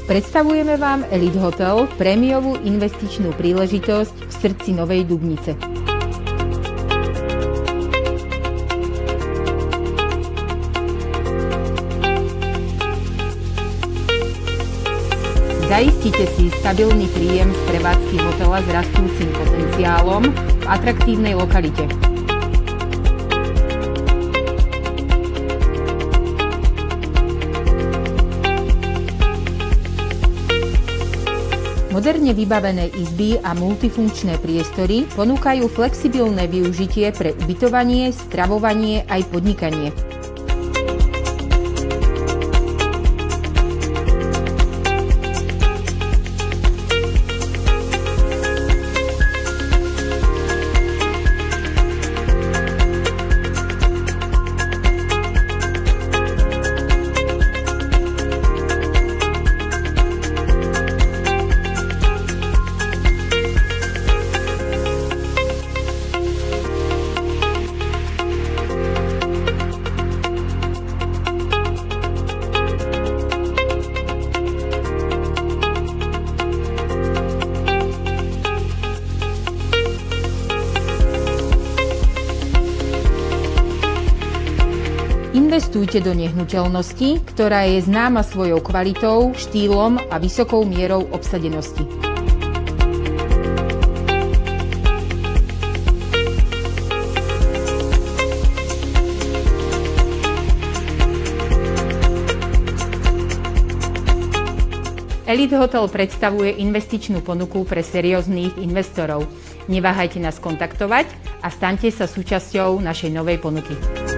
Predstavujeme vám Elite Hotel, prémiovú investičnú príležitosť v srdci Novej Dubnice. Zaistite si stabilný príjem z prevádzky hotela s rastúcim potenciálom v atraktívnej lokalite. Moderne vybavené izby a multifunkčné priestory ponúkajú flexibilné využitie pre ubytovanie, stravovanie aj podnikanie. Investujte do nehnuteľnosti, ktorá je známa svojou kvalitou, štýlom a vysokou mierou obsadenosti. Elite Hotel predstavuje investičnú ponuku pre serióznych investorov. Neváhajte nás kontaktovať a staňte sa súčasťou našej novej ponuky.